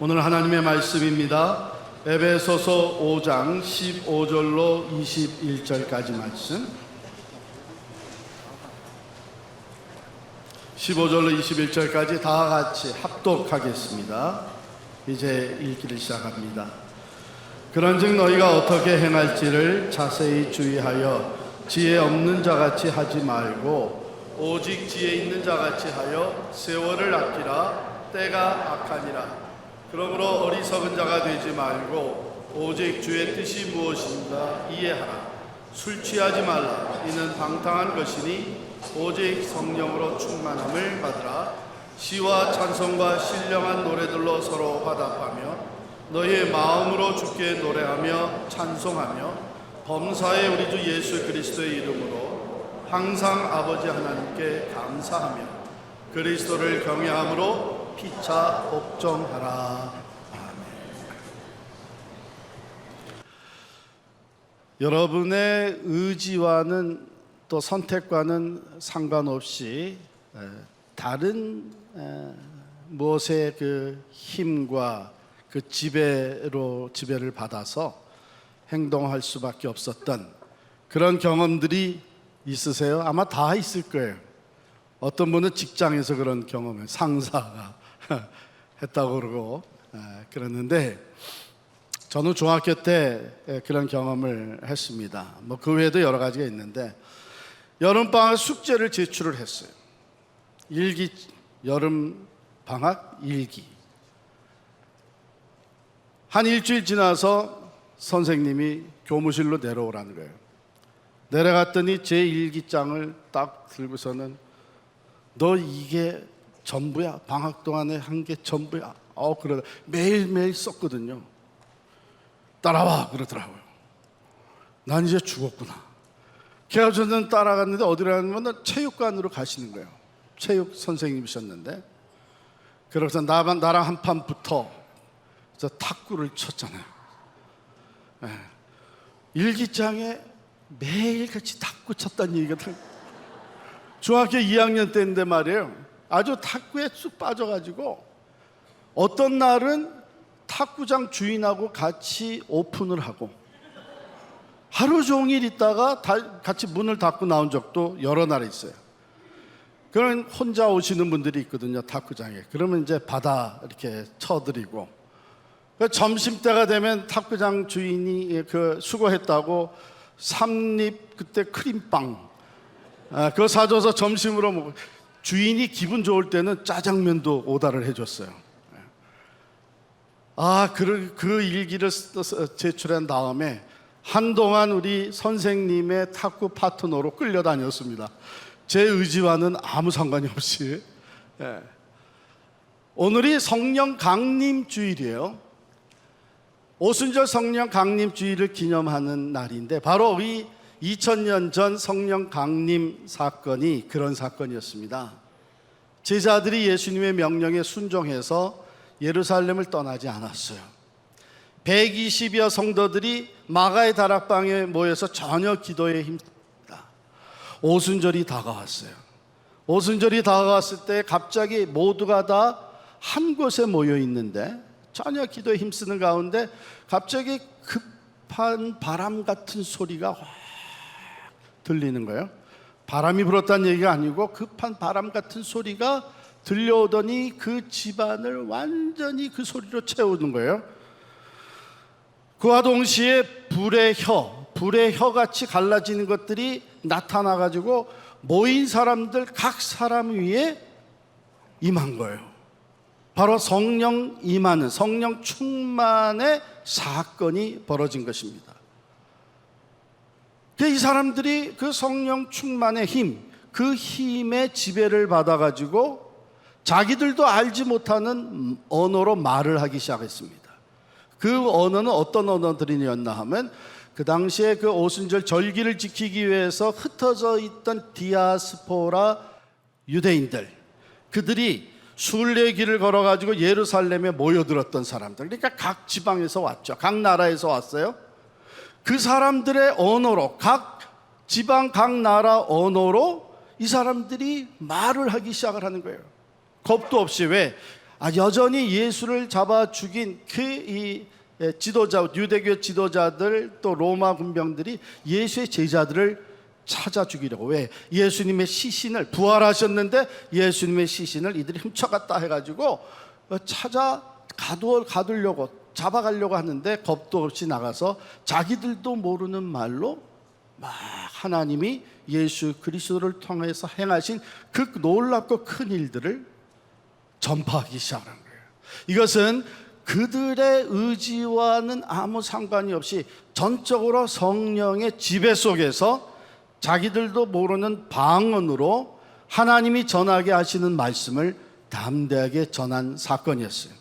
오늘 하나님의 말씀입니다. 에베소서 5장 15절로 21절까지 말씀. 15절로 21절까지 다 같이 합독하겠습니다. 이제 읽기를 시작합니다. 그런즉 너희가 어떻게 행할지를 자세히 주의하여 지혜 없는 자같이 하지 말고 오직 지혜 있는 자같이 하여 세월을 아끼라. 때가 악하니라. 그러므로 어리석은 자가 되지 말고 오직 주의 뜻이 무엇인가 이해하라. 술 취하지 말라. 이는 방탕한 것이니 오직 성령으로 충만함을 받으라. 시와 찬송과 신령한 노래들로 서로 화답하며 너희의 마음으로 주께 노래하며 찬송하며 범사의 우리 주 예수 그리스도의 이름으로 항상 아버지 하나님께 감사하며 그리스도를 경외함으로 피차 복종하라. 아멘. 여러분의 의지와는 또 선택과는 상관없이 다른 무엇의 그 힘과 그 지배를 받아서 행동할 수밖에 없었던 그런 경험들이 있으세요? 아마 다 있을 거예요. 어떤 분은 직장에서 그런 경험을 상사가 했다고 그러고 그랬는데 저는 중학교 때 그런 경험을 했습니다. 뭐 그 외에도 여러 가지가 있는데 여름방학 숙제를 제출을 했어요. 일기, 여름방학 일기. 한 일주일 지나서 선생님이 교무실로 내려오라는 거예요. 내려갔더니 제 일기장을 딱 들고서는 너 이게 전부야. 방학 동안에 한 게 전부야. 그러다 매일매일 썼거든요. 따라와 그러더라고요. 난 이제 죽었구나. 그래서 저는 따라갔는데 어디로 가냐면 체육관으로 가시는 거예요. 체육 선생님이셨는데 그래서 나랑 한판 붙어 저 탁구를 쳤잖아요. 일기장에 매일같이 탁구 쳤다는 얘기가 중학교 2학년 때인데 말이에요. 아주 탁구에 쑥 빠져가지고 어떤 날은 탁구장 주인하고 같이 오픈을 하고 하루 종일 있다가 같이 문을 닫고 나온 적도 여러 날 있어요. 그런 혼자 오시는 분들이 있거든요, 탁구장에. 그러면 이제 받아 이렇게 쳐드리고 점심때가 되면 탁구장 주인이 그 수고했다고 삼립 그때 크림빵 그거 사줘서 점심으로 먹고 주인이 기분 좋을 때는 짜장면도 오다를 해줬어요. 그 일기를 써서 제출한 다음에 한동안 우리 선생님의 탁구 파트너로 끌려다녔습니다. 제 의지와는 아무 상관이 없이. 오늘이 성령 강림 주일이에요. 오순절 성령 강림 주일을 기념하는 날인데 바로 우리 2000년 전 성령 강림 사건이 그런 사건이었습니다. 제자들이 예수님의 명령에 순종해서 예루살렘을 떠나지 않았어요. 120여 성도들이 마가의 다락방에 모여서 저녁 기도에 힘씁니다. 오순절이 다가왔어요. 오순절이 다가왔을 때 갑자기 모두가 다 한 곳에 모여 있는데 저녁 기도에 힘쓰는 가운데 갑자기 급한 바람 같은 소리가 확 들리는 거예요. 바람이 불었다는 얘기가 아니고 급한 바람 같은 소리가 들려오더니 그 집안을 완전히 그 소리로 채우는 거예요. 그와 동시에 불의 혀같이 갈라지는 것들이 나타나가지고 모인 사람들 각 사람 위에 임한 거예요. 바로 성령 임하는, 성령 충만의 사건이 벌어진 것입니다. 이 사람들이 그 성령 충만의 힘, 그 힘의 지배를 받아가지고 자기들도 알지 못하는 언어로 말을 하기 시작했습니다. 그 언어는 어떤 언어들이었나 하면 그 당시에 그 오순절 절기를 지키기 위해서 흩어져 있던 디아스포라 유대인들, 그들이 순례길을 걸어가지고 예루살렘에 모여들었던 사람들, 그러니까 각 지방에서 왔죠. 각 나라에서 왔어요. 그 사람들의 언어로, 각 지방 각 나라 언어로 이 사람들이 말을 하기 시작을 하는 거예요. 겁도 없이. 왜? 여전히 예수를 잡아 죽인 그 지도자, 유대교 지도자들 또 로마 군병들이 예수의 제자들을 찾아 죽이려고, 왜? 예수님의 시신을, 부활하셨는데 예수님의 시신을 이들이 훔쳐갔다 해가지고 찾아 가두려고, 잡아가려고 하는데 겁도 없이 나가서 자기들도 모르는 말로 막 하나님이 예수 그리스도를 통해서 행하신 그 놀랍고 큰 일들을 전파하기 시작한 거예요. 이것은 그들의 의지와는 아무 상관이 없이 전적으로 성령의 지배 속에서 자기들도 모르는 방언으로 하나님이 전하게 하시는 말씀을 담대하게 전한 사건이었어요.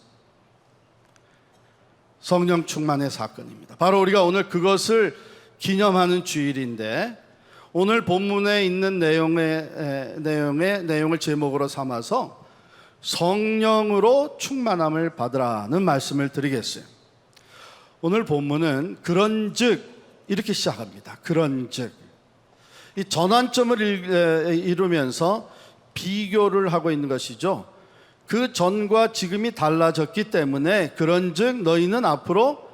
성령 충만의 사건입니다. 바로 우리가 오늘 그것을 기념하는 주일인데, 오늘 본문에 있는 내용을 제목으로 삼아서 성령으로 충만함을 받으라는 말씀을 드리겠어요. 오늘 본문은 그런즉 이렇게 시작합니다. 그런즉, 이 전환점을 이루면서 비교를 하고 있는 것이죠. 그 전과 지금이 달라졌기 때문에 그런즉 너희는 앞으로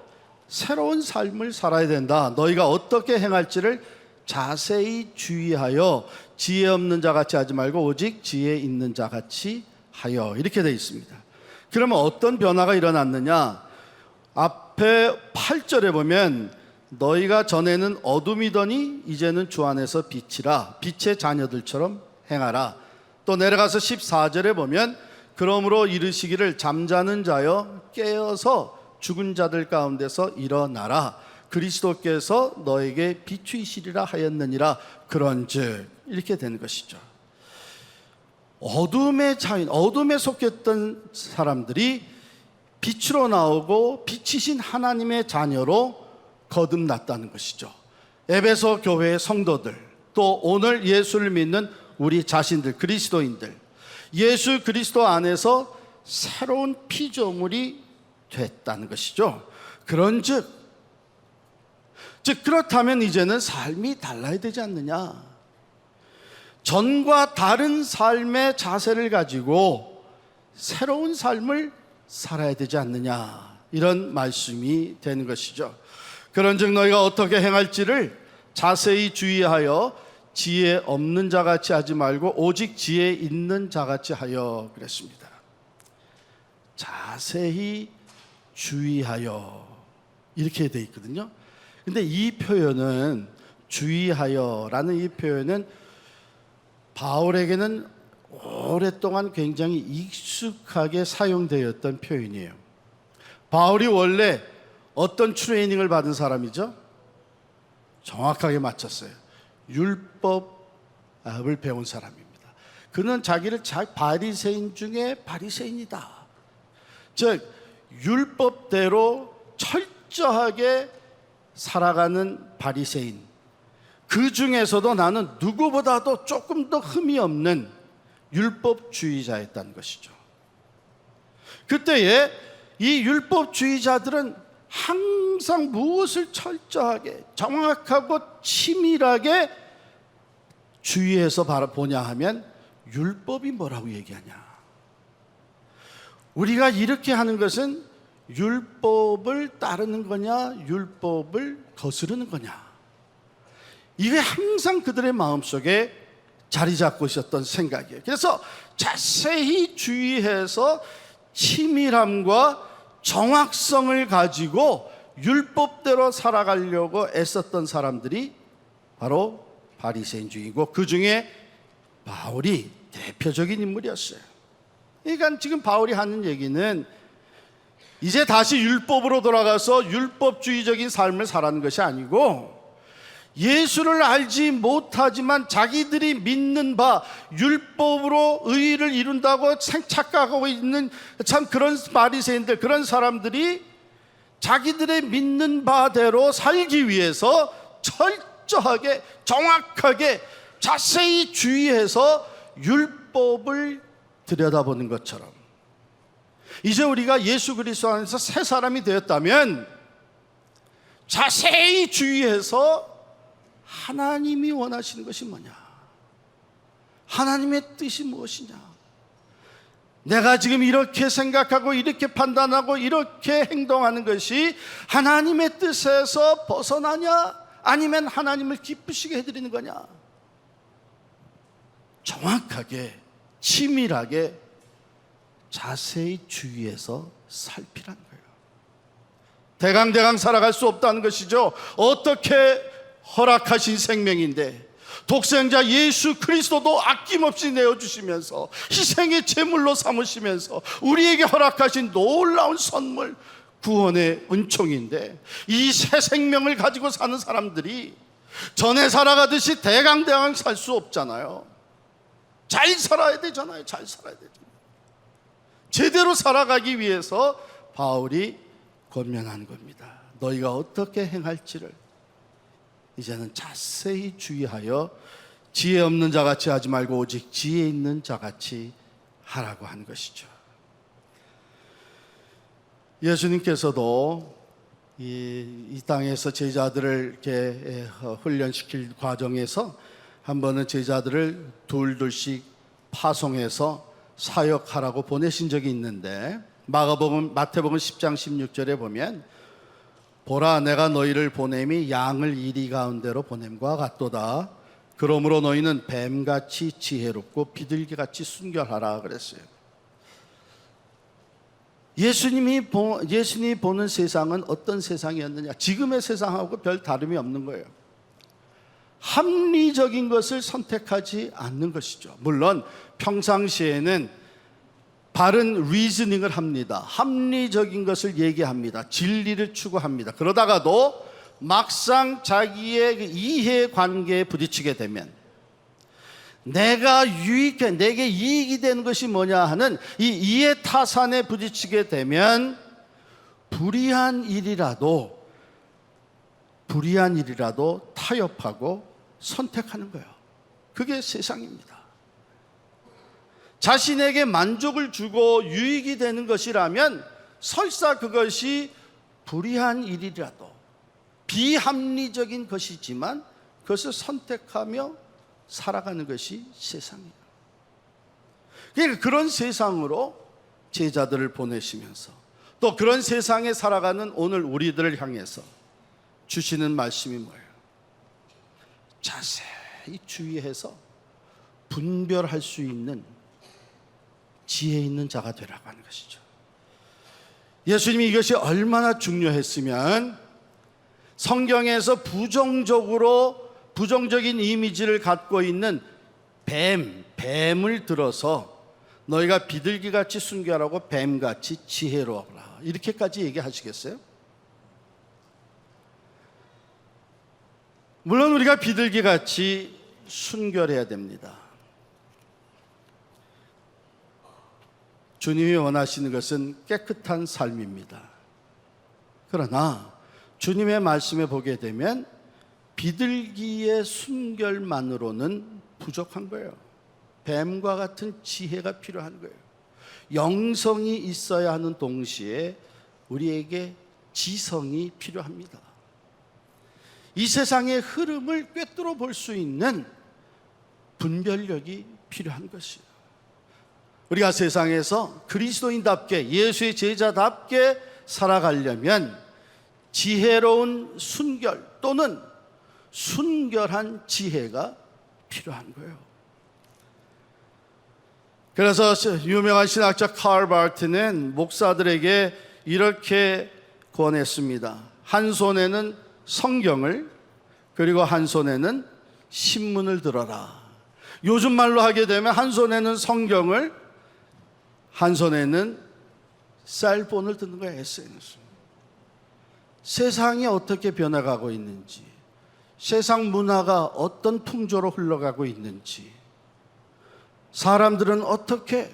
새로운 삶을 살아야 된다. 너희가 어떻게 행할지를 자세히 주의하여 지혜 없는 자 같이 하지 말고 오직 지혜 있는 자 같이 하여, 이렇게 되어 있습니다. 그러면 어떤 변화가 일어났느냐? 앞에 8절에 보면 너희가 전에는 어둠이더니 이제는 주 안에서 빛이라, 빛의 자녀들처럼 행하라. 또 내려가서 14절에 보면 그러므로 이르시기를 잠자는 자여 깨어서 죽은 자들 가운데서 일어나라. 그리스도께서 너에게 비추이시리라 하였느니라. 그런즉, 이렇게 된 것이죠. 어둠의 자인, 어둠에 속했던 사람들이 빛으로 나오고 빛이신 하나님의 자녀로 거듭났다는 것이죠. 에베소 교회의 성도들, 또 오늘 예수를 믿는 우리 자신들, 그리스도인들, 예수 그리스도 안에서 새로운 피조물이 됐다는 것이죠. 그런즉, 그렇다면 이제는 삶이 달라야 되지 않느냐? 전과 다른 삶의 자세를 가지고 새로운 삶을 살아야 되지 않느냐, 이런 말씀이 되는 것이죠. 그런즉 너희가 어떻게 행할지를 자세히 주의하여 지혜 없는 자같이 하지 말고 오직 지혜 있는 자같이 하여, 그랬습니다. 자세히 주의하여, 이렇게 돼 있거든요. 근데 이 표현은, 주의하여라는 이 표현은 바울에게는 오랫동안 굉장히 익숙하게 사용되었던 표현이에요. 바울이 원래 어떤 트레이닝을 받은 사람이죠? 정확하게 맞췄어요. 율법을 배운 사람입니다. 그는 자기를 바리새인 중에 바리새인이다. 즉 율법대로 철저하게 살아가는 바리새인, 그 중에서도 나는 누구보다도 조금 더 흠이 없는 율법주의자였다는 것이죠. 그때에 이 율법주의자들은 항상 무엇을 철저하게, 정확하고 치밀하게 주의해서 바라보냐 하면 율법이 뭐라고 얘기하냐. 우리가 이렇게 하는 것은 율법을 따르는 거냐, 율법을 거스르는 거냐. 이게 항상 그들의 마음속에 자리 잡고 있었던 생각이에요. 그래서 자세히 주의해서 치밀함과 정확성을 가지고 율법대로 살아가려고 애썼던 사람들이 바로 바리새인주의고, 그 중에 바울이 대표적인 인물이었어요. 그러니까 지금 바울이 하는 얘기는 이제 다시 율법으로 돌아가서 율법주의적인 삶을 살아가는 것이 아니고, 예수를 알지 못하지만 자기들이 믿는 바 율법으로 의의를 이룬다고 착각하고 있는 참 그런 바리새인들, 그런 사람들이 자기들의 믿는 바대로 살기 위해서 철저하게, 정확하게, 자세히 주의해서 율법을 들여다보는 것처럼, 이제 우리가 예수 그리스도 안에서 새 사람이 되었다면 자세히 주의해서 하나님이 원하시는 것이 뭐냐, 하나님의 뜻이 무엇이냐, 내가 지금 이렇게 생각하고 이렇게 판단하고 이렇게 행동하는 것이 하나님의 뜻에서 벗어나냐? 아니면 하나님을 기쁘시게 해드리는 거냐? 정확하게 치밀하게 자세히 주의해서 살피라는 거예요. 대강대강 살아갈 수 없다는 것이죠. 어떻게 허락하신 생명인데 독생자 예수 그리스도도 아낌없이 내어주시면서 희생의 제물로 삼으시면서 우리에게 허락하신 놀라운 선물, 구원의 은총인데 이 새 생명을 가지고 사는 사람들이 전에 살아가듯이 대강대강 살 수 없잖아요. 잘 살아야 되잖아요. 잘 살아야 되잖아요. 제대로 살아가기 위해서 바울이 권면하는 겁니다. 너희가 어떻게 행할지를 이제는 자세히 주의하여 지혜 없는 자같이 하지 말고 오직 지혜 있는 자같이 하라고 하는 것이죠. 예수님께서도 이 땅에서 제자들을 이렇게 훈련시킬 과정에서 한 번은 제자들을 둘씩 파송해서 사역하라고 보내신 적이 있는데 마태복음 10장 16절에 보면 보라 내가 너희를 보냄이 양을 이리 가운데로 보냄과 같도다. 그러므로 너희는 뱀같이 지혜롭고 비둘기같이 순결하라 그랬어요. 예수님이 보는 세상은 어떤 세상이었느냐? 지금의 세상하고 별 다름이 없는 거예요. 합리적인 것을 선택하지 않는 것이죠. 물론 평상시에는 바른 리즈닝을 합니다. 합리적인 것을 얘기합니다. 진리를 추구합니다. 그러다가도 막상 자기의 이해관계에 부딪히게 되면 내게 이익이 되는 것이 뭐냐 하는 이 이해타산에 부딪히게 되면 불의한 일이라도 타협하고 선택하는 거예요. 그게 세상입니다. 자신에게 만족을 주고 유익이 되는 것이라면 설사 그것이 불의한 일이라도 비합리적인 것이지만 그것을 선택하며 살아가는 것이 세상이에요. 그러니까 그런 세상으로 제자들을 보내시면서 또 그런 세상에 살아가는 오늘 우리들을 향해서 주시는 말씀이 뭐예요? 자세히 주의해서 분별할 수 있는 지혜 있는 자가 되라고 하는 것이죠. 예수님이 이것이 얼마나 중요했으면 성경에서 부정적인 이미지를 갖고 있는 뱀을 들어서 너희가 비둘기같이 순결하고 뱀같이 지혜로워라 이렇게까지 얘기하시겠어요? 물론 우리가 비둘기같이 순결해야 됩니다. 주님이 원하시는 것은 깨끗한 삶입니다. 그러나 주님의 말씀에 보게 되면 비둘기의 순결만으로는 부족한 거예요. 뱀과 같은 지혜가 필요한 거예요. 영성이 있어야 하는 동시에 우리에게 지성이 필요합니다. 이 세상의 흐름을 꿰뚫어 볼 수 있는 분별력이 필요한 것이에요. 우리가 세상에서 그리스도인답게 예수의 제자답게 살아가려면 지혜로운 순결 또는 순결한 지혜가 필요한 거예요. 그래서 유명한 신학자 칼 바르트는 목사들에게 이렇게 권했습니다. 한 손에는 성경을 그리고 한 손에는 신문을 들어라. 요즘 말로 하게 되면 한 손에는 성경을 한 손에는 셀폰을 드는 거예요. SNS. 세상이 어떻게 변해가고 있는지, 세상 문화가 어떤 풍조로 흘러가고 있는지, 사람들은 어떻게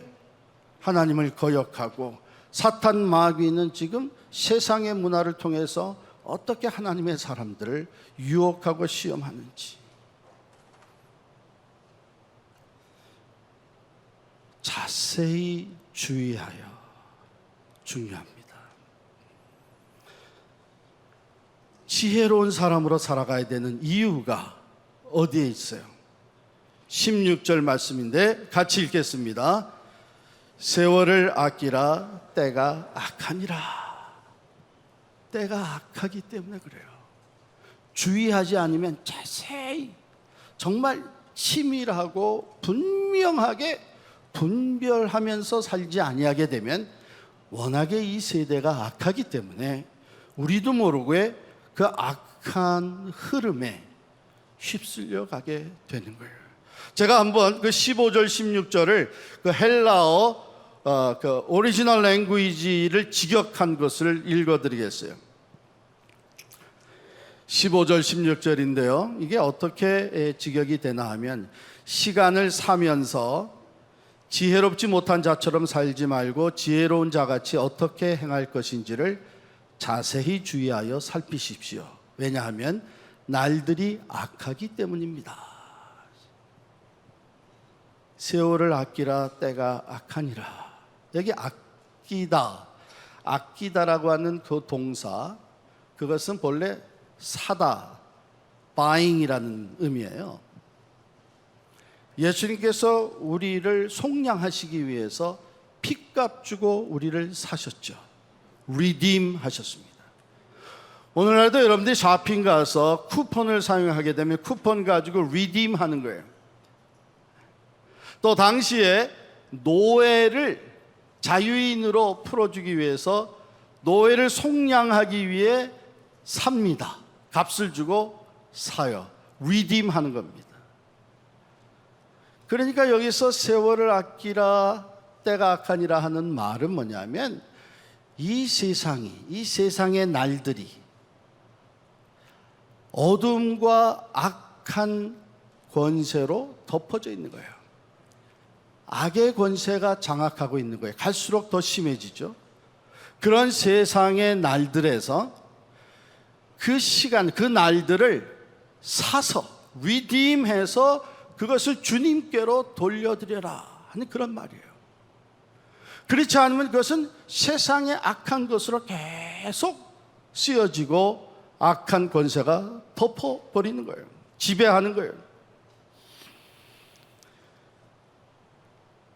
하나님을 거역하고 사탄 마귀는 지금 세상의 문화를 통해서 어떻게 하나님의 사람들을 유혹하고 시험하는지 자세히 주의하여 중요합니다. 지혜로운 사람으로 살아가야 되는 이유가 어디에 있어요? 16절 말씀인데 같이 읽겠습니다. 세월을 아끼라 때가 악하니라. 때가 악하기 때문에 그래요. 주의하지 않으면 자세히 정말 치밀하고 분명하게 분별하면서 살지 아니하게 되면 워낙에 이 세대가 악하기 때문에 우리도 모르게 그 악한 흐름에 휩쓸려 가게 되는 거예요. 제가 한번 그 15절 16절을 그 헬라어 그 오리지널 랭귀지를 직역한 것을 읽어드리겠어요. 15절 16절인데요. 이게 어떻게 직역이 되나 하면, 시간을 사면서 지혜롭지 못한 자처럼 살지 말고 지혜로운 자같이 어떻게 행할 것인지를 자세히 주의하여 살피십시오. 왜냐하면 날들이 악하기 때문입니다. 세월을 아끼라 때가 악하니라. 여기 아끼다, 아끼다라고 하는 그 동사, 그것은 본래 사다, buying이라는 의미예요. 예수님께서 우리를 속량하시기 위해서 핏값 주고 우리를 사셨죠. redeem 하셨습니다. 오늘날도 여러분들이 쇼핑 가서 쿠폰을 사용하게 되면 쿠폰 가지고 redeem 하는 거예요. 또 당시에 노예를 자유인으로 풀어주기 위해서 노예를 속량하기 위해 삽니다. 값을 주고 사요. redeem 하는 겁니다. 그러니까 여기서 세월을 아끼라 때가 악하니라 하는 말은 뭐냐면, 이 세상의 날들이 어둠과 악한 권세로 덮어져 있는 거예요. 악의 권세가 장악하고 있는 거예요. 갈수록 더 심해지죠. 그런 세상의 날들에서 그 시간, 그 날들을 사서 redeem해서 그것을 주님께로 돌려드려라 하는 그런 말이에요. 그렇지 않으면 그것은 세상의 악한 것으로 계속 쓰여지고 악한 권세가 덮어버리는 거예요. 지배하는 거예요.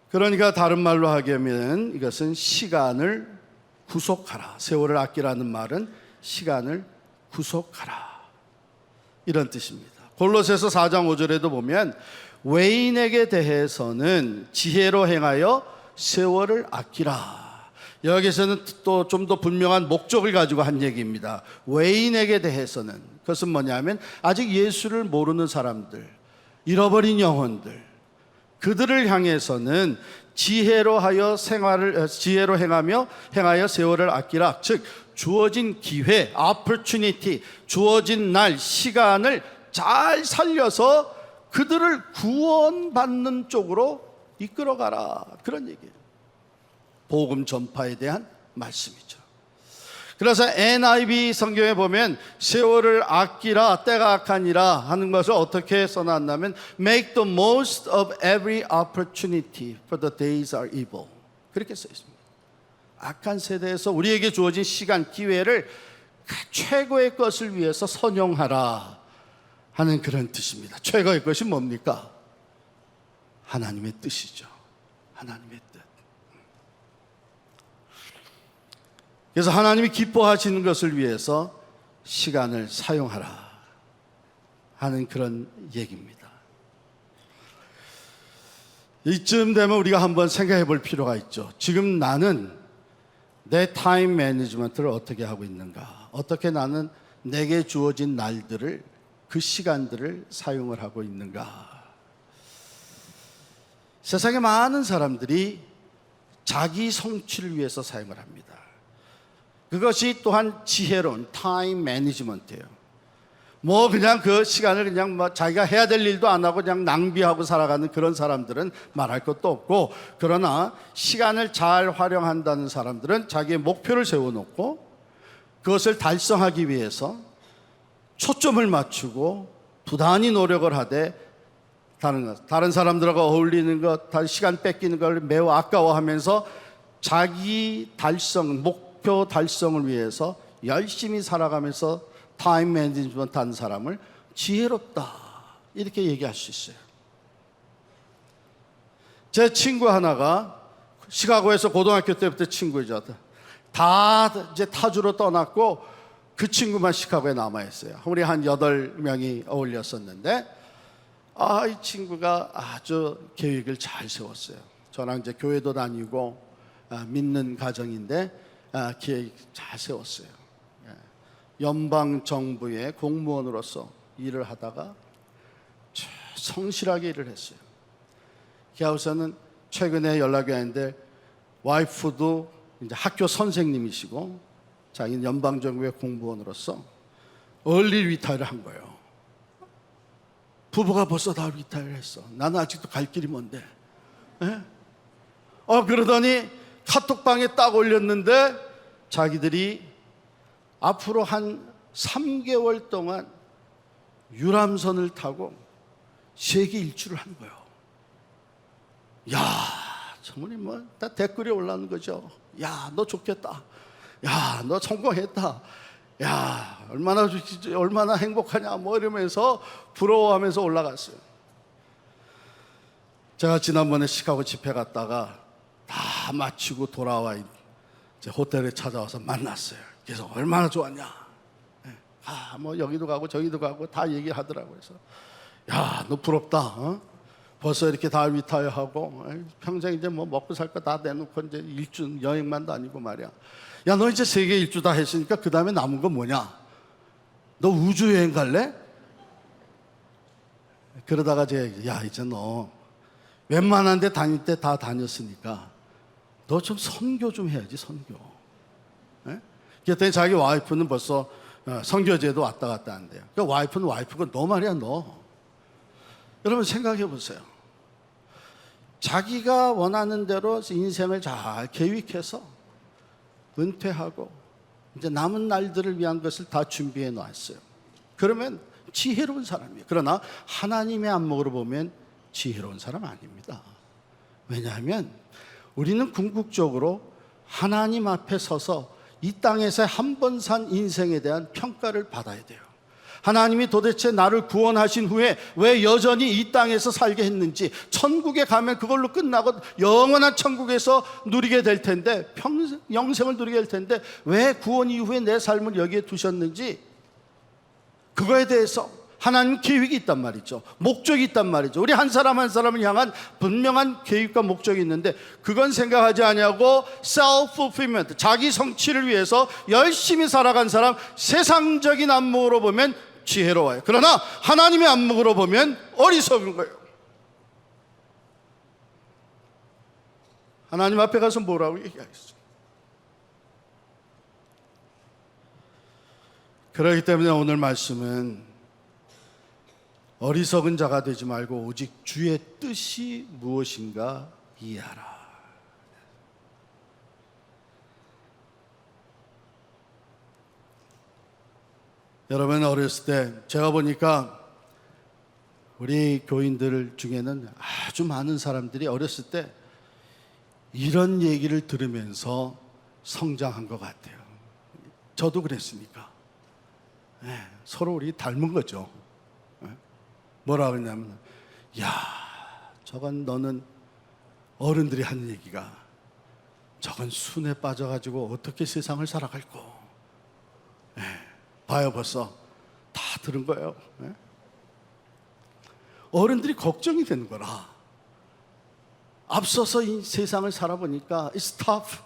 그러니까 다른 말로 하면 이것은 시간을 구속하라. 세월을 아끼라는 말은 시간을 구속하라, 이런 뜻입니다. 골로새서 4장 5절에도 보면 외인에게 대해서는 지혜로 행하여 세월을 아끼라. 여기서는 또 좀 더 분명한 목적을 가지고 한 얘기입니다. 외인에게 대해서는, 그것은 뭐냐면 아직 예수를 모르는 사람들, 잃어버린 영혼들, 그들을 향해서는 지혜로 행하여 세월을 아끼라. 즉 주어진 기회, opportunity, 주어진 날, 시간을 잘 살려서 그들을 구원받는 쪽으로 이끌어가라, 그런 얘기예요. 복음 전파에 대한 말씀이죠. 그래서 NIV 성경에 보면 세월을 아끼라 때가 악하니라 하는 것을 어떻게 써놨냐면 Make the most of every opportunity for the days are evil, 그렇게 써 있습니다. 악한 세대에서 우리에게 주어진 시간, 기회를 최고의 것을 위해서 선용하라 하는 그런 뜻입니다. 최고의 것이 뭡니까? 하나님의 뜻이죠. 하나님의 뜻. 그래서 하나님이 기뻐하시는 것을 위해서 시간을 사용하라 하는 그런 얘기입니다. 이쯤 되면 우리가 한번 생각해 볼 필요가 있죠. 지금 나는 내 타임 매니지먼트를 어떻게 하고 있는가? 어떻게 나는 내게 주어진 날들을, 그 시간들을 사용을 하고 있는가? 세상에 많은 사람들이 자기 성취를 위해서 사용을 합니다. 그것이 또한 지혜로운 타임 매니지먼트예요. 뭐 그냥 그 시간을 그냥 뭐 자기가 해야 될 일도 안 하고 그냥 낭비하고 살아가는 그런 사람들은 말할 것도 없고, 그러나 시간을 잘 활용한다는 사람들은 자기의 목표를 세워놓고 그것을 달성하기 위해서 초점을 맞추고 부단히 노력을 하되, 다른 사람들하고 어울리는 것, 시간 뺏기는 걸 매우 아까워하면서 자기 달성, 목표 달성을 위해서 열심히 살아가면서 타임 매니지먼트 하는 사람을 지혜롭다, 이렇게 얘기할 수 있어요. 제 친구 하나가 시카고에서 고등학교 때부터 친구죠. 다 이제 타주로 떠났고 그 친구만 시카고에 남아있어요. 우리 한 8명이 어울렸었는데 이 친구가 아주 계획을 잘 세웠어요. 저랑 이제 교회도 다니고 믿는 가정인데 계획 잘 세웠어요. 연방 정부의 공무원으로서 일을 하다가 성실하게 일을 했어요. 그래서는 최근에 연락이 왔는데 와이프도 이제 학교 선생님이시고 자기는 연방 정부의 공무원으로서 얼리 리타이어를 한 거예요. 부부가 벌써 다 리타이어를 했어. 나는 아직도 갈 길이 먼데. 그러더니 카톡방에 딱 올렸는데 자기들이 앞으로 한 3개월 동안 유람선을 타고 세계 일주를 한 거예요. 야, 정말 뭐 다 댓글이 올라오는 거죠. 야, 너 좋겠다. 야, 너 성공했다. 야, 얼마나 행복하냐 뭐 이러면서 부러워하면서 올라갔어요. 제가 지난번에 시카고 집회 갔다가 다 마치고 돌아와 이제 호텔에 찾아와서 만났어요. 그래서 얼마나 좋았냐. 뭐 여기도 가고 저기도 가고 다 얘기하더라고요. 그래서 야, 너 부럽다. 벌써 이렇게 다 리타이어하고 평생 이제 뭐 먹고 살 거 다 내놓고 이제 일주 여행만 다니고 말이야. 야, 너 이제 세계 일주 다 했으니까 그 다음에 남은 건 뭐냐? 너 우주 여행 갈래? 그러다가 제가 이제 너 웬만한 데 다닐 때 다 다녔으니까 너 좀 선교 좀 해야지, 선교. 그랬더니 자기 와이프는 벌써 선교제도 왔다 갔다 한대요. 그러니까 와이프는 와이프고 너 말이야, 너. 여러분 생각해 보세요. 자기가 원하는 대로 인생을 잘 계획해서 은퇴하고 이제 남은 날들을 위한 것을 다 준비해 놨어요. 그러면 지혜로운 사람이에요. 그러나 하나님의 안목으로 보면 지혜로운 사람 아닙니다. 왜냐하면 우리는 궁극적으로 하나님 앞에 서서 이 땅에서 한 번 산 인생에 대한 평가를 받아야 돼요. 하나님이 도대체 나를 구원하신 후에 왜 여전히 이 땅에서 살게 했는지, 천국에 가면 그걸로 끝나고 영원한 천국에서 누리게 될 텐데, 평생 영생을 누리게 될 텐데 왜 구원 이후에 내 삶을 여기에 두셨는지, 그거에 대해서 하나님 계획이 있단 말이죠. 목적이 있단 말이죠. 우리 한 사람 한 사람을 향한 분명한 계획과 목적이 있는데 그건 생각하지 않냐고 self-fulfillment, 자기 성취를 위해서 열심히 살아간 사람, 세상적인 안목으로 보면 지혜로워요. 그러나 하나님의 안목으로 보면 어리석은 거예요. 하나님 앞에 가서 뭐라고 얘기하겠어요? 그렇기 때문에 오늘 말씀은 어리석은 자가 되지 말고 오직 주의 뜻이 무엇인가 이해하라. 여러분, 어렸을 때 제가 보니까 우리 교인들 중에는 아주 많은 사람들이 어렸을 때 이런 얘기를 들으면서 성장한 것 같아요. 저도 그랬으니까. 서로 우리 닮은 거죠. 뭐라 그러냐면, 야, 저건 너는 어른들이 하는 얘기가 저건 순에 빠져가지고 어떻게 세상을 살아갈고. 봐요, 벌써 다 들은 거예요. 어른들이 걱정이 되는 거라. 앞서서 이 세상을 살아보니까 it's tough.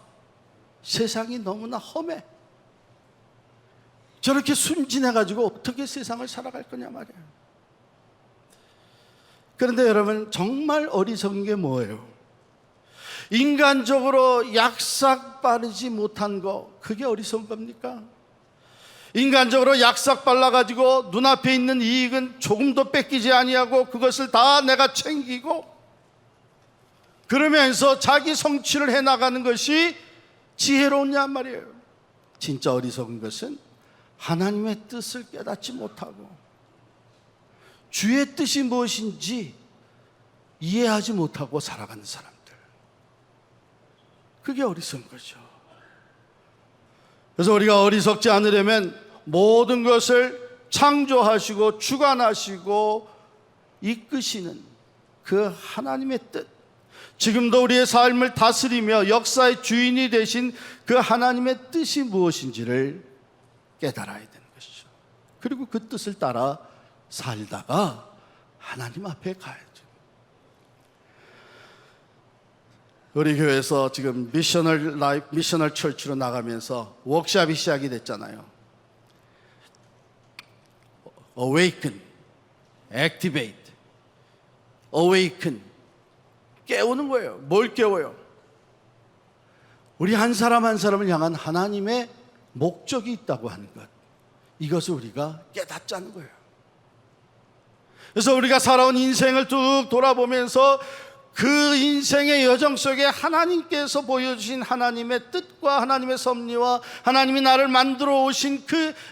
세상이 너무나 험해. 저렇게 순진해가지고 어떻게 세상을 살아갈 거냐 말이에요. 그런데 여러분, 정말 어리석은 게 뭐예요? 인간적으로 약삭 빠르지 못한 거, 그게 어리석은 겁니까? 인간적으로 약삭 빨라가지고 눈앞에 있는 이익은 조금도 뺏기지 아니하고 그것을 다 내가 챙기고 그러면서 자기 성취를 해나가는 것이 지혜로우냐 말이에요. 진짜 어리석은 것은 하나님의 뜻을 깨닫지 못하고 주의 뜻이 무엇인지 이해하지 못하고 살아가는 사람들, 그게 어리석은 거죠. 그래서 우리가 어리석지 않으려면 모든 것을 창조하시고 주관하시고 이끄시는 그 하나님의 뜻, 지금도 우리의 삶을 다스리며 역사의 주인이 되신 그 하나님의 뜻이 무엇인지를 깨달아야 되는 것이죠. 그리고 그 뜻을 따라 살다가 하나님 앞에 가야죠. 우리 교회에서 지금 미셔널 처치로 나가면서 워크숍이 시작이 됐잖아요. Awaken, Activate, Awaken. 깨우는 거예요. 뭘 깨워요? 우리 한 사람 한 사람을 향한 하나님의 목적이 있다고 하는 것. 이것을 우리가 깨닫자는 거예요. 그래서 우리가 살아온 인생을 쭉 돌아보면서 그 인생의 여정 속에 하나님께서 보여주신 하나님의 뜻과 하나님의 섭리와 하나님이 나를 만들어 오신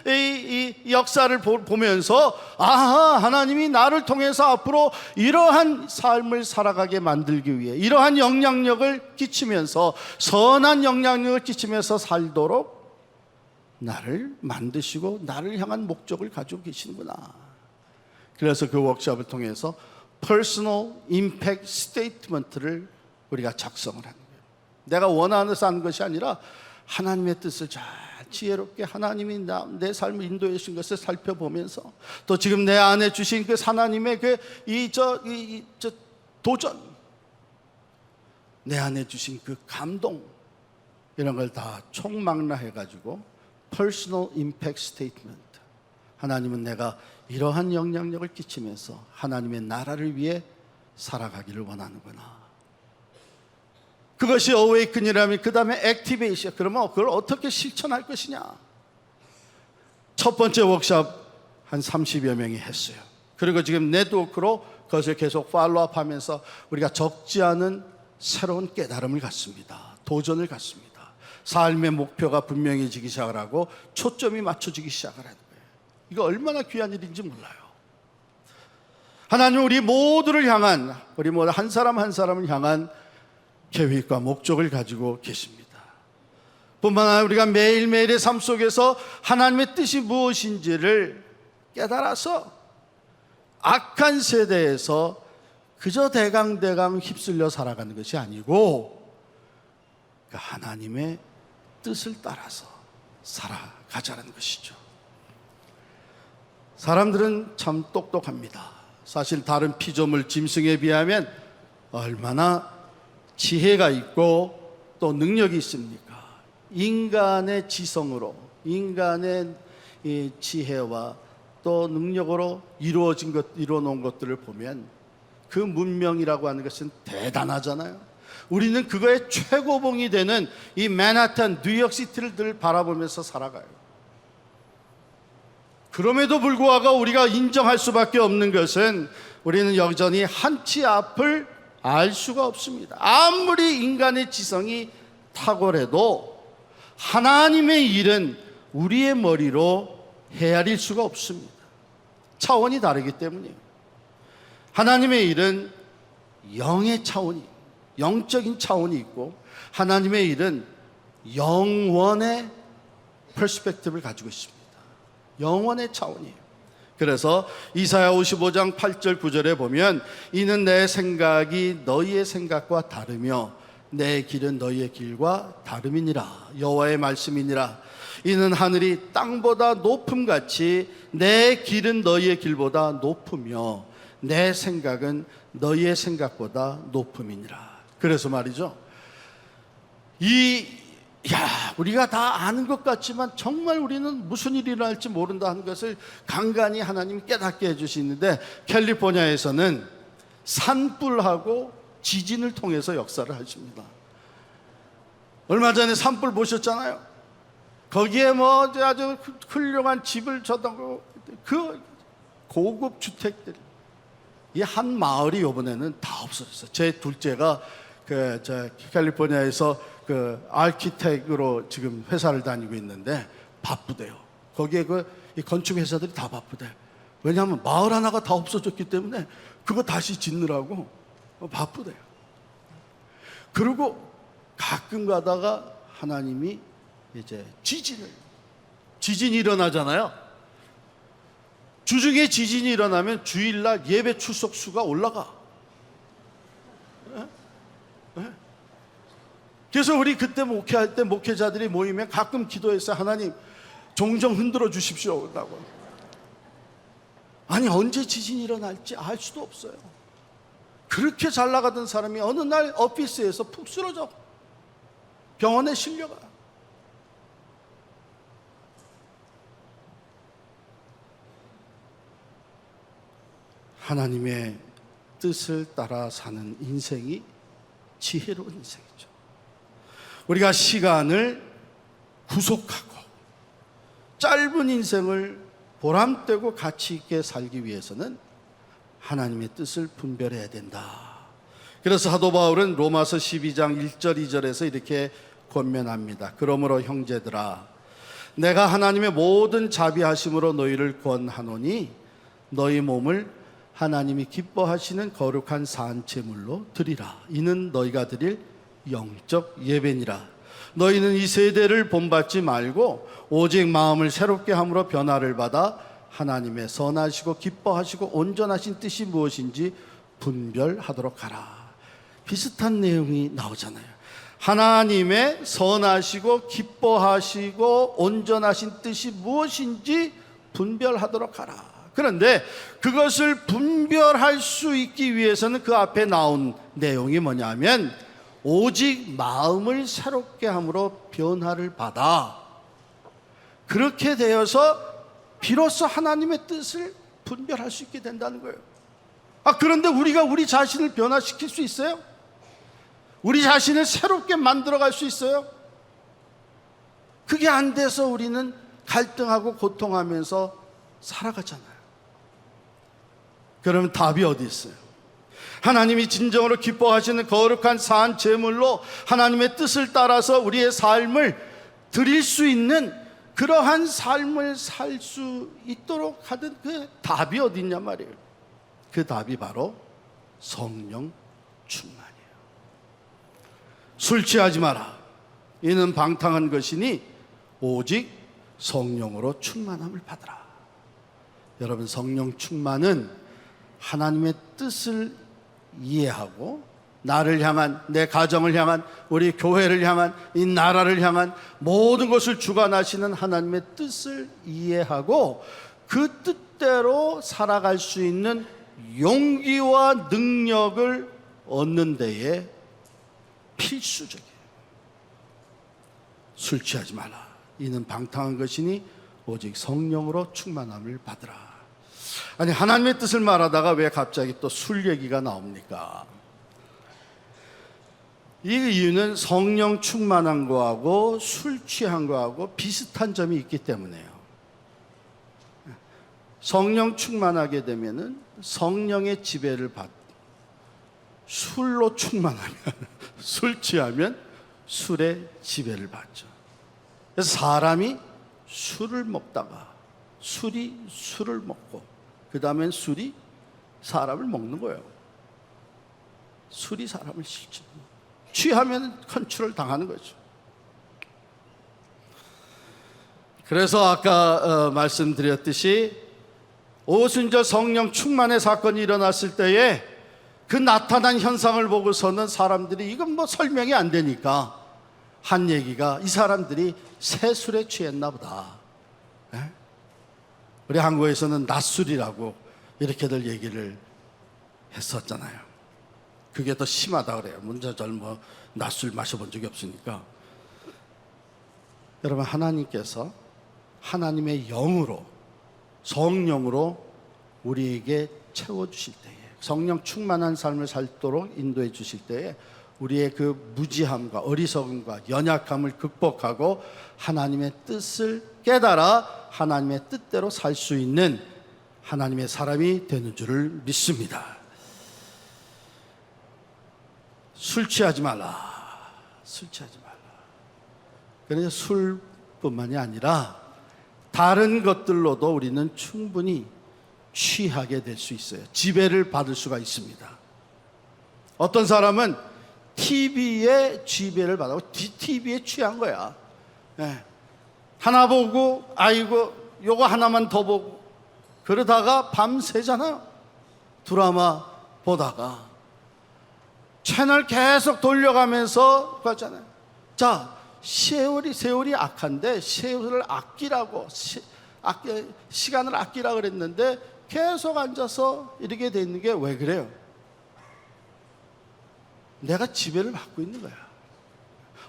이 역사를 보면서 아하, 하나님이 나를 통해서 앞으로 이러한 삶을 살아가게 만들기 위해 이러한 영향력을 끼치면서 선한 영향력을 끼치면서 살도록 나를 만드시고 나를 향한 목적을 가지고 계시는구나. 그래서 그 워크숍을 통해서 퍼스널 임팩트 스테이트먼트를 우리가 작성을 하는 거예요. 내가 원하는 사는 것이 아니라 하나님의 뜻을 잘 지혜롭게 하나님이 내 삶을 인도해 주신 것을 살펴보면서 또 지금 내 안에 주신 그 하나님의 도전, 내 안에 주신 그 감동, 이런 걸 다 총망라해 가지고 퍼스널 임팩트 스테이트먼트. 하나님은 내가 이러한 영향력을 끼치면서 하나님의 나라를 위해 살아가기를 원하는구나. 그것이 어웨이큰이라면 그 다음에 액티베이션. 그러면 그걸 어떻게 실천할 것이냐. 첫 번째 워크숍 한 30여 명이 했어요. 그리고 지금 네트워크로 그것을 계속 팔로우업 하면서 우리가 적지 않은 새로운 깨달음을 갖습니다. 도전을 갖습니다. 삶의 목표가 분명해지기 시작을 하고 초점이 맞춰지기 시작을 하는 거예요. 이거 얼마나 귀한 일인지 몰라요. 하나님 우리 모두를 향한, 우리 모두 한 사람 한 사람을 향한 계획과 목적을 가지고 계십니다. 뿐만 아니라 우리가 매일매일의 삶 속에서 하나님의 뜻이 무엇인지를 깨달아서 악한 세대에서 그저 대강대강 휩쓸려 살아가는 것이 아니고 하나님의 뜻을 따라서 살아가자는 것이죠. 사람들은 참 똑똑합니다. 사실 다른 피조물 짐승에 비하면 얼마나 지혜가 있고 또 능력이 있습니까? 인간의 지성으로, 인간의 이 지혜와 또 능력으로 이루어 놓은 것들을 보면 그 문명이라고 하는 것은 대단하잖아요. 우리는 그거의 최고봉이 되는 이 맨하탄, 뉴욕시티를 늘 바라보면서 살아가요. 그럼에도 불구하고 우리가 인정할 수밖에 없는 것은 우리는 여전히 한치 앞을 알 수가 없습니다. 아무리 인간의 지성이 탁월해도 하나님의 일은 우리의 머리로 헤아릴 수가 없습니다. 차원이 다르기 때문이에요. 하나님의 일은 영의 차원이, 영적인 차원이 있고 하나님의 일은 영원의 퍼스펙티브를 가지고 있습니다. 영원의 차원이에요. 그래서 이사야 55장 8절 9절에 보면 이는 내 생각이 너희의 생각과 다르며 내 길은 너희의 길과 다름이니라. 여호와의 말씀이니라. 이는 하늘이 땅보다 높음같이 내 길은 너희의 길보다 높으며 내 생각은 너희의 생각보다 높음이니라. 그래서 말이죠, 우리가 다 아는 것 같지만 정말 우리는 무슨 일이 일어날지 모른다 하는 것을 간간히 하나님 깨닫게 해주시는데, 캘리포니아에서는 산불하고 지진을 통해서 역사를 하십니다. 얼마 전에 산불 보셨잖아요. 거기에 아주 훌륭한 집을 저다고 그 고급 주택들, 이 한 마을이 이번에는 다 없어졌어요. 제 둘째가 캘리포니아에서 아키텍으로 지금 회사를 다니고 있는데 바쁘대요. 거기에 이 건축 회사들이 다 바쁘대요. 왜냐하면 마을 하나가 다 없어졌기 때문에 그거 다시 짓느라고 바쁘대요. 그리고 가끔 가다가 하나님이 이제 지진이 일어나잖아요. 주중에 지진이 일어나면 주일날 예배 출석 수가 올라가. 그래서 우리 그때 목회할 때 목회자들이 모이면 가끔 기도했어요. 하나님 종종 흔들어 주십시오 라고. 아니 언제 지진이 일어날지 알 수도 없어요. 그렇게 잘 나가던 사람이 어느 날 오피스에서 푹 쓰러져 병원에 실려가. 하나님의 뜻을 따라 사는 인생이 지혜로운 인생이죠. 우리가 시간을 구속하고 짧은 인생을 보람되고 가치 있게 살기 위해서는 하나님의 뜻을 분별해야 된다. 그래서 사도 바울은 로마서 12장 1절 2절에서 이렇게 권면합니다. 그러므로 형제들아 내가 하나님의 모든 자비하심으로 너희를 권하노니 너희 몸을 하나님이 기뻐하시는 거룩한 산제물로 드리라. 이는 너희가 드릴 영적 예배니라. 너희는 이 세대를 본받지 말고 오직 마음을 새롭게 함으로 변화를 받아 하나님의 선하시고 기뻐하시고 온전하신 뜻이 무엇인지 분별하도록 하라. 비슷한 내용이 나오잖아요. 하나님의 선하시고 기뻐하시고 온전하신 뜻이 무엇인지 분별하도록 하라. 그런데 그것을 분별할 수 있기 위해서는 그 앞에 나온 내용이 뭐냐면 오직 마음을 새롭게 함으로 변화를 받아. 그렇게 되어서 비로소 하나님의 뜻을 분별할 수 있게 된다는 거예요. 그런데 우리가 우리 자신을 변화시킬 수 있어요? 우리 자신을 새롭게 만들어갈 수 있어요? 그게 안 돼서 우리는 갈등하고 고통하면서 살아가잖아요. 그러면 답이 어디 있어요? 하나님이 진정으로 기뻐하시는 거룩한 산 제물로 하나님의 뜻을 따라서 우리의 삶을 드릴 수 있는 그러한 삶을 살 수 있도록 하던 그 답이 어디 있냐 말이에요. 그 답이 바로 성령 충만이에요. 술 취하지 마라. 이는 방탕한 것이니 오직 성령으로 충만함을 받으라. 여러분 성령 충만은 하나님의 뜻을 이해하고 나를 향한, 내 가정을 향한, 우리 교회를 향한, 이 나라를 향한 모든 것을 주관하시는 하나님의 뜻을 이해하고 그 뜻대로 살아갈 수 있는 용기와 능력을 얻는 데에 필수적이에요. 술 취하지 마라. 이는 방탕한 것이니 오직 성령으로 충만함을 받으라. 아니 하나님의 뜻을 말하다가 왜 갑자기 또 술 얘기가 나옵니까? 이 이유는 성령 충만한 거하고 술 취한 거하고 비슷한 점이 있기 때문에요. 성령 충만하게 되면은 성령의 지배를 받고 술로 충만하면 술 취하면 술의 지배를 받죠. 그래서 사람이 술을 먹다가 술이 술을 먹고 그 다음엔 술이 사람을 먹는 거예요. 술이 사람을 실죠. 취하면 컨트롤 당하는 거죠. 그래서 아까 말씀드렸듯이 오순절 성령 충만의 사건이 일어났을 때에 그 나타난 현상을 보고서는 사람들이 이건 뭐 설명이 안 되니까 한 얘기가 이 사람들이 새 술에 취했나 보다. 우리 한국에서는 낮술이라고 이렇게들 얘기를 했었잖아요. 그게 더 심하다 그래요. 문자절 뭐 낮술 마셔본 적이 없으니까. 여러분 하나님께서 하나님의 영으로 성령으로 우리에게 채워주실 때에 성령 충만한 삶을 살도록 인도해 주실 때에 우리의 그 무지함과 어리석음과 연약함을 극복하고 하나님의 뜻을 깨달아 하나님의 뜻대로 살 수 있는 하나님의 사람이 되는 줄을 믿습니다. 술 취하지 말라. 술 취하지 말라. 그래서 술뿐만이 아니라 다른 것들로도 우리는 충분히 취하게 될 수 있어요. 지배를 받을 수가 있습니다. 어떤 사람은 TV에 지배를 받고 TV에 취한 거야. 하나 보고 아이고 요거 하나만 더 보고 그러다가 밤새잖아요. 드라마 보다가 채널 계속 돌려가면서 그랬잖아요. 자, 세월이 악한데 세월을 아끼라고 시간을 아끼라 그랬는데 계속 앉아서 이렇게 돼 있는 게 왜 그래요? 내가 지배를 받고 있는 거야.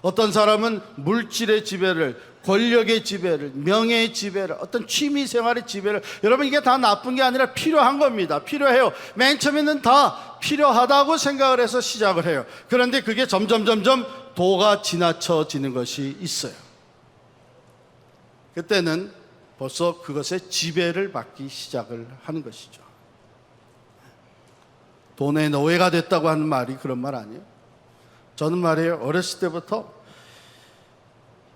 어떤 사람은 물질의 지배를, 권력의 지배를, 명예의 지배를, 어떤 취미 생활의 지배를, 여러분 이게 다 나쁜 게 아니라 필요한 겁니다. 필요해요. 맨 처음에는 다 필요하다고 생각을 해서 시작을 해요. 그런데 그게 점점 도가 지나쳐지는 것이 있어요. 그때는 벌써 그것에 지배를 받기 시작을 하는 것이죠. 돈의 노예가 됐다고 하는 말이 그런 말 아니에요? 저는 말이에요, 어렸을 때부터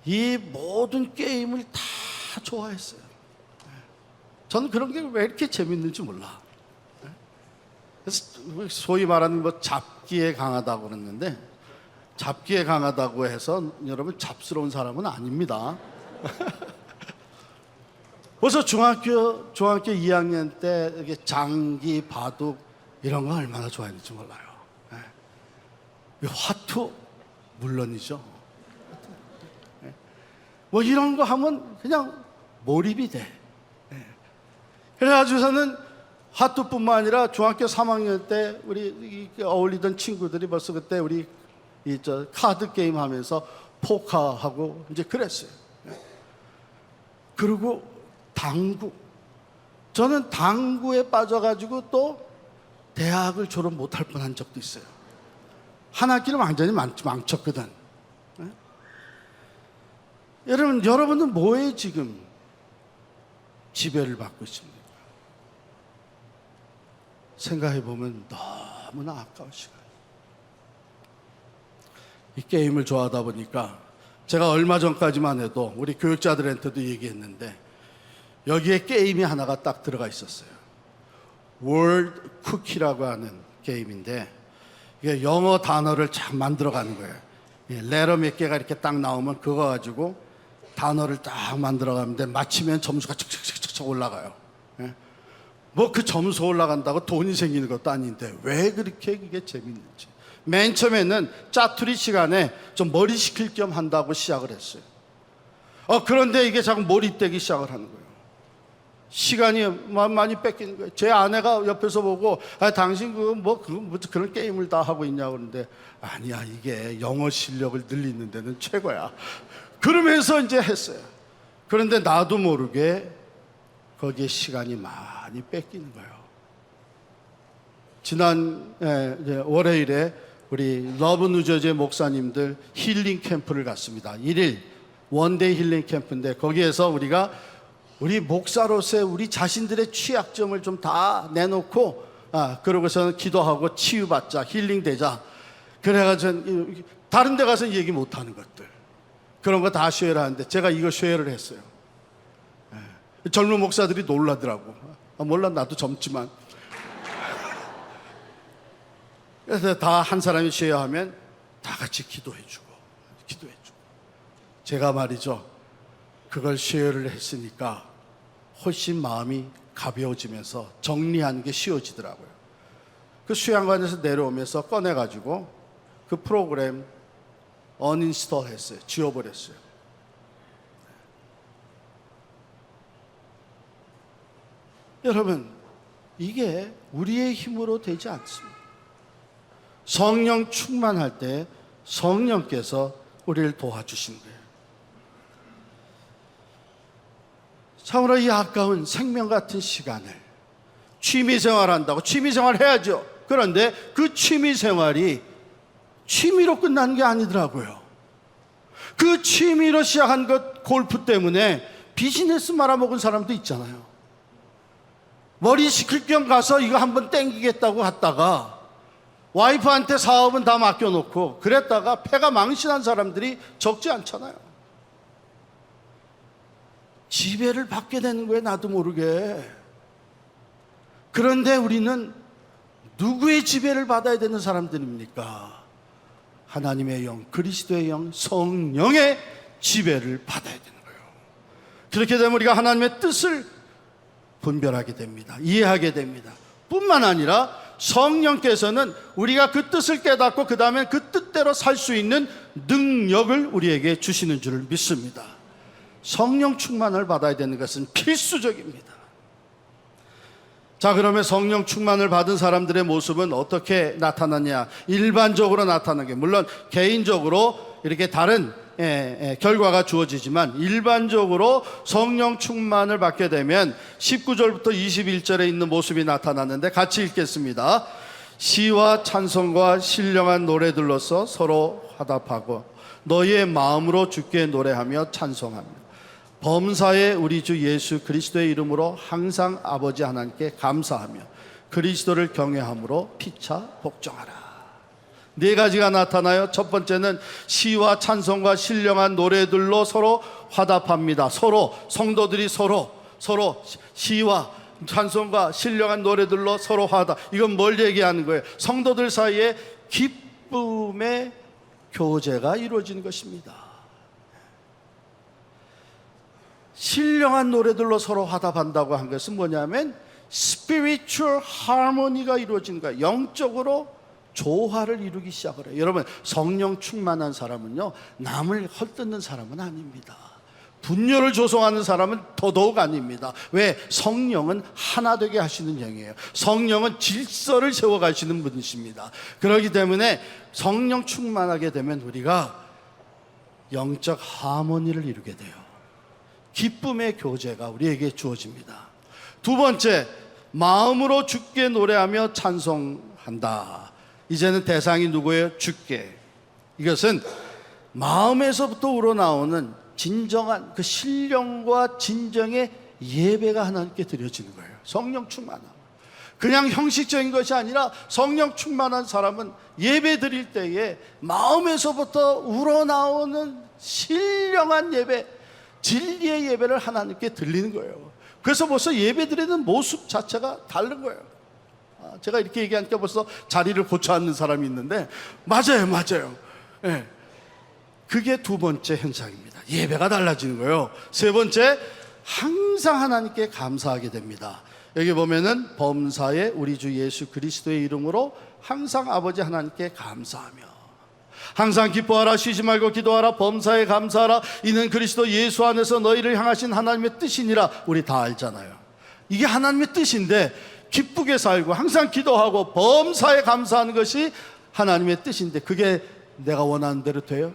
이 모든 게임을 다 좋아했어요. 저는 그런 게 왜 이렇게 재밌는지 몰라. 그래서 소위 말하는 뭐 잡기에 강하다고 그랬는데, 잡기에 강하다고 해서 여러분 잡스러운 사람은 아닙니다. 벌써 중학교 2학년 때 이렇게 장기, 바둑 이런 거 얼마나 좋아했는지 몰라요. 화투 물론이죠. 뭐 이런 거 하면 그냥 몰입이 돼. 그래가지고서는 화투뿐만 아니라 중학교 3학년 때 우리 어울리던 친구들이 벌써 그때 우리 카드 게임 하면서 포카하고 이제 그랬어요. 그리고 당구. 저는 당구에 빠져가지고 또 대학을 졸업 못할 뻔한 적도 있어요. 한 학기를 완전히 망쳤거든. 여러분은 뭐에 지금 지배를 받고 있습니까? 생각해보면 너무나 아까운 시간. 이 게임을 좋아하다 보니까 제가 얼마 전까지만 해도 우리 교육자들한테도 얘기했는데 여기에 게임이 하나가 딱 들어가 있었어요. 월드 쿠키라고 하는 게임인데 이게 영어 단어를 참 만들어가는 거예요. 레터 몇 개가 이렇게 딱 나오면 그거 가지고 단어를 딱 만들어가는데 맞히면 점수가 척척척척 올라가요. 뭐 그 점수 올라간다고 돈이 생기는 것도 아닌데 왜 그렇게 그게 재밌는지. 맨 처음에는 짜투리 시간에 좀 머리 식힐 겸 한다고 시작을 했어요. 그런데 이게 자꾸 몰입되기 시작을 하는 거예요. 시간이 많이 뺏기는 거예요. 제 아내가 옆에서 보고 당신 그런 게임을 다 하고 있냐고 그러는데 아니야, 이게 영어 실력을 늘리는 데는 최고야. 그러면서 이제 했어요. 그런데 나도 모르게 거기에 시간이 많이 뺏기는 거예요. 지난 월요일에 우리 러브 뉴저지 목사님들 힐링 캠프를 갔습니다. 1일 원데이 힐링 캠프인데 거기에서 우리 목사로서의 우리 자신들의 취약점을 좀 다 내놓고 그러고서 기도하고 치유받자, 힐링되자. 그래가지고 다른 데 가서 얘기 못하는 것들 그런 거 다 쉐어를 하는데 제가 이거 쉐어를 했어요. 젊은 목사들이 놀라더라고. 몰라, 나도 젊지만. 그래서 다 한 사람이 쉐어하면 다 같이 기도해주고. 제가 말이죠, 그걸 쉐어를 했으니까 훨씬 마음이 가벼워지면서 정리하는 게 쉬워지더라고요. 그 수양관에서 내려오면서 꺼내가지고 그 프로그램 언인스톨 했어요. 지워버렸어요. 여러분, 이게 우리의 힘으로 되지 않습니다. 성령 충만할 때 성령께서 우리를 도와주시는 거예요. 참으로 이 아까운 생명 같은 시간을 취미생활 한다고 취미생활 해야죠. 그런데 그 취미생활이 취미로 끝나는 게 아니더라고요. 그 취미로 시작한 것 골프 때문에 비즈니스 말아먹은 사람도 있잖아요. 머리 식힐 겸 가서 이거 한번 땡기겠다고 갔다가 와이프한테 사업은 다 맡겨놓고 그랬다가 패가 망신한 사람들이 적지 않잖아요. 지배를 받게 되는 거예요, 나도 모르게. 그런데 우리는 누구의 지배를 받아야 되는 사람들입니까? 하나님의 영, 그리스도의 영, 성령의 지배를 받아야 되는 거예요. 그렇게 되면 우리가 하나님의 뜻을 분별하게 됩니다. 이해하게 됩니다. 뿐만 아니라 성령께서는 우리가 그 뜻을 깨닫고 그 다음에 그 뜻대로 살 수 있는 능력을 우리에게 주시는 줄을 믿습니다. 성령 충만을 받아야 되는 것은 필수적입니다. 자, 그러면 성령 충만을 받은 사람들의 모습은 어떻게 나타나냐? 일반적으로 나타나는 게, 물론 개인적으로 이렇게 다른 결과가 주어지지만, 일반적으로 성령 충만을 받게 되면 19절부터 21절에 있는 모습이 나타나는데 같이 읽겠습니다. 시와 찬송과 신령한 노래들로서 서로 화답하고 너희의 마음으로 주께 노래하며 찬송합니다. 범사에 우리 주 예수 그리스도의 이름으로 항상 아버지 하나님께 감사하며 그리스도를 경외함으로 피차 복종하라. 네 가지가 나타나요. 첫 번째는 시와 찬송과 신령한 노래들로 서로 화답합니다. 서로, 성도들이 서로 시와 찬송과 신령한 노래들로 서로 화답. 이건 뭘 얘기하는 거예요? 성도들 사이에 기쁨의 교제가 이루어지는 것입니다. 신령한 노래들로 서로 화답한다고 한 것은 뭐냐면 spiritual harmony가 이루어진 거예요. 영적으로 조화를 이루기 시작을 해요. 여러분, 성령 충만한 사람은요, 남을 헐뜯는 사람은 아닙니다. 분열을 조성하는 사람은 더더욱 아닙니다. 왜? 성령은 하나 되게 하시는 영이에요. 성령은 질서를 세워가시는 분이십니다. 그렇기 때문에 성령 충만하게 되면 우리가 영적 하모니를 이루게 돼요. 기쁨의 교제가 우리에게 주어집니다. 두 번째, 마음으로 주께 노래하며 찬송한다. 이제는 대상이 누구예요? 주께. 이것은 마음에서부터 우러나오는 진정한 그 신령과 진정의 예배가 하나님께 드려지는 거예요. 성령 충만함. 그냥 형식적인 것이 아니라 성령 충만한 사람은 예배 드릴 때에 마음에서부터 우러나오는 신령한 예배, 진리의 예배를 하나님께 드리는 거예요. 그래서 벌써 예배 드리는 모습 자체가 다른 거예요. 제가 이렇게 얘기하니까 벌써 자리를 고쳐 앉는 사람이 있는데, 맞아요. 네. 그게 두 번째 현상입니다. 예배가 달라지는 거예요. 세 번째, 항상 하나님께 감사하게 됩니다. 여기 보면은 범사에 우리 주 예수 그리스도의 이름으로 항상 아버지 하나님께 감사하며, 항상 기뻐하라, 쉬지 말고 기도하라, 범사에 감사하라, 이는 그리스도 예수 안에서 너희를 향하신 하나님의 뜻이니라. 우리 다 알잖아요. 이게 하나님의 뜻인데, 기쁘게 살고 항상 기도하고 범사에 감사하는 것이 하나님의 뜻인데, 그게 내가 원하는 대로 돼요?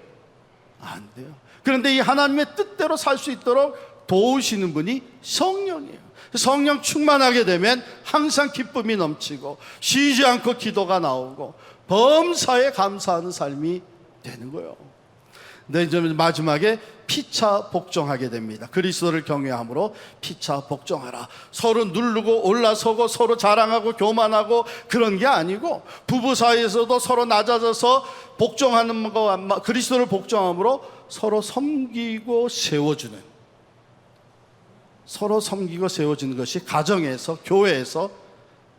안 돼요. 그런데 이 하나님의 뜻대로 살 수 있도록 도우시는 분이 성령이에요. 성령 충만하게 되면 항상 기쁨이 넘치고 쉬지 않고 기도가 나오고 범사에 감사하는 삶이 되는 거예요. 네, 이제 마지막에 피차 복종하게 됩니다. 그리스도를 경외함으로 피차 복종하라. 서로 누르고 올라서고 서로 자랑하고 교만하고 그런 게 아니고, 부부 사이에서도 서로 낮아져서 복종하는 거, 그리스도를 복종함으로 서로 섬기고 세워주는, 서로 섬기고 세워지는 것이 가정에서, 교회에서,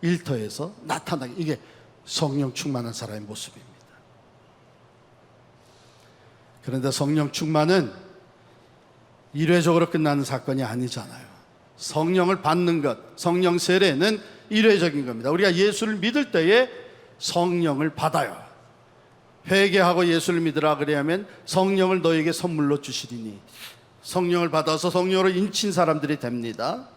일터에서 나타나게, 이게 성령 충만한 사람의 모습입니다. 그런데 성령 충만은 일회적으로 끝나는 사건이 아니잖아요. 성령을 받는 것, 성령 세례는 일회적인 겁니다. 우리가 예수를 믿을 때에 성령을 받아요. 회개하고 예수를 믿으라 그래야면 성령을 너에게 선물로 주시리니, 성령을 받아서 성령으로 인친 사람들이 됩니다.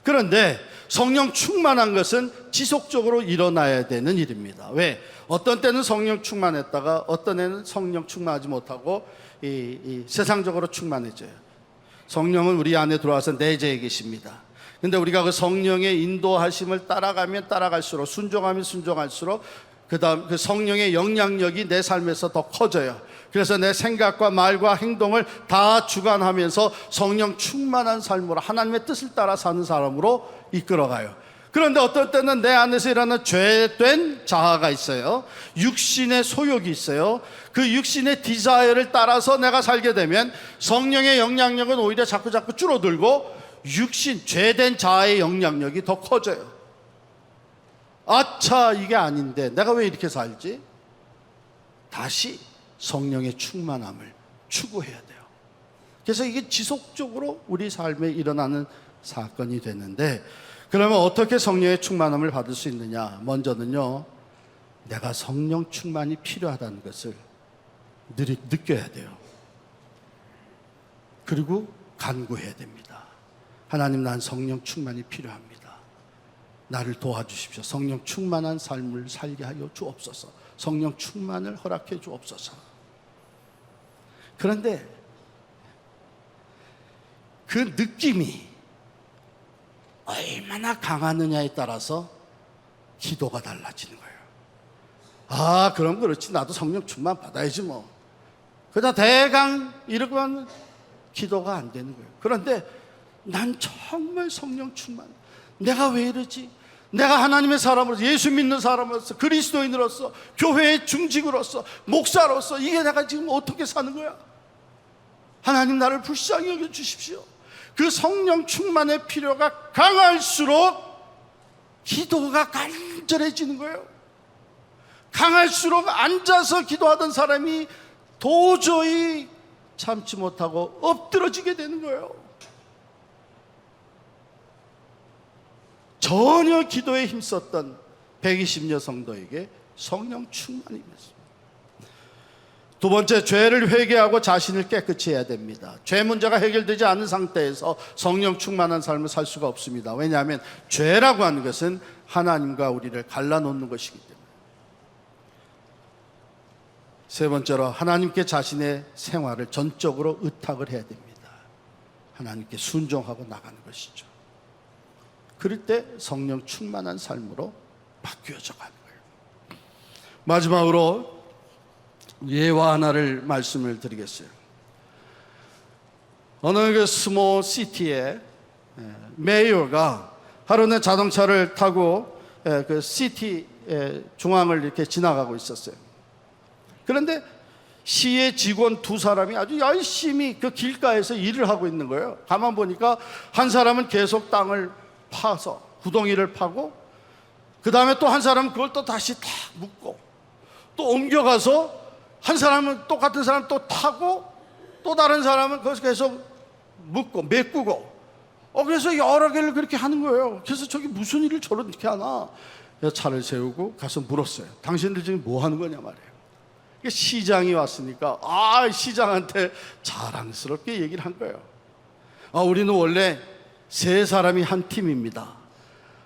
그런데 성령 충만한 것은 지속적으로 일어나야 되는 일입니다. 왜? 어떤 때는 성령 충만했다가 어떤 때는 성령 충만하지 못하고 세상적으로 충만해져요. 성령은 우리 안에 들어와서 내재해 계십니다. 근데 우리가 그 성령의 인도하심을 따라가면 따라갈수록, 순종하면 순종할수록 그 다음 그 성령의 영향력이 내 삶에서 더 커져요. 그래서 내 생각과 말과 행동을 다 주관하면서 성령 충만한 삶으로 하나님의 뜻을 따라 사는 사람으로 이끌어가요. 그런데 어떨 때는 내 안에서 일어나는 죄된 자아가 있어요. 육신의 소욕이 있어요. 그 육신의 디자이어를 따라서 내가 살게 되면 성령의 영향력은 오히려 자꾸 줄어들고 육신, 죄된 자아의 영향력이 더 커져요. 아차, 이게 아닌데 내가 왜 이렇게 살지? 다시 성령의 충만함을 추구해야 돼요. 그래서 이게 지속적으로 우리 삶에 일어나는 사건이 되는데, 그러면 어떻게 성령의 충만함을 받을 수 있느냐? 먼저는요, 내가 성령 충만이 필요하다는 것을 느껴야 돼요. 그리고 간구해야 됩니다. 하나님, 난 성령 충만이 필요합니다. 나를 도와주십시오. 성령 충만한 삶을 살게 하여 주옵소서. 성령 충만을 허락해 주옵소서. 그런데 그 느낌이 얼마나 강하느냐에 따라서 기도가 달라지는 거예요. 아, 그럼 그렇지. 나도 성령 충만 받아야지 뭐. 그러다 대강 이러고 하면 기도가 안 되는 거예요. 그런데 난 정말 성령 충만. 내가 왜 이러지? 내가 하나님의 사람으로서, 예수 믿는 사람으로서, 그리스도인으로서, 교회의 중직으로서, 목사로서 이게 내가 지금 어떻게 사는 거야? 하나님, 나를 불쌍히 여겨 주십시오. 그 성령 충만의 필요가 강할수록 기도가 간절해지는 거예요. 강할수록 앉아서 기도하던 사람이 도저히 참지 못하고 엎드러지게 되는 거예요. 전혀 기도에 힘썼던 120여 성도에게 성령 충만이 임했습니다. 두 번째, 죄를 회개하고 자신을 깨끗이 해야 됩니다. 죄 문제가 해결되지 않은 상태에서 성령 충만한 삶을 살 수가 없습니다. 왜냐하면 죄라고 하는 것은 하나님과 우리를 갈라놓는 것이기 때문에. 세 번째로, 하나님께 자신의 생활을 전적으로 의탁을 해야 됩니다. 하나님께 순종하고 나가는 것이죠. 그럴 때 성령 충만한 삶으로 바뀌어져 가는 거예요. 마지막으로 예화 하나를 말씀을 드리겠어요. 어느 그 스몰 시티의 메이어가 하루는 자동차를 타고 그 시티 중앙을 이렇게 지나가고 있었어요. 그런데 시의 직원 두 사람이 아주 열심히 그 길가에서 일을 하고 있는 거예요. 가만 보니까 한 사람은 계속 땅을 파서 구덩이를 파고, 그 다음에 또 한 사람은 그걸 또 다시 탁 묶고, 또 옮겨가서 한 사람은 똑같은 사람 또 타고, 또 다른 사람은 거기서 계속 묶고 메꾸고, 그래서 여러 개를 그렇게 하는 거예요. 그래서 저기 무슨 일을 저렇게 하나? 차를 세우고 가서 물었어요. 당신들 지금 뭐 하는 거냐 말이에요. 시장이 왔으니까 시장한테 자랑스럽게 얘기를 한 거예요. 우리는 원래 세 사람이 한 팀입니다.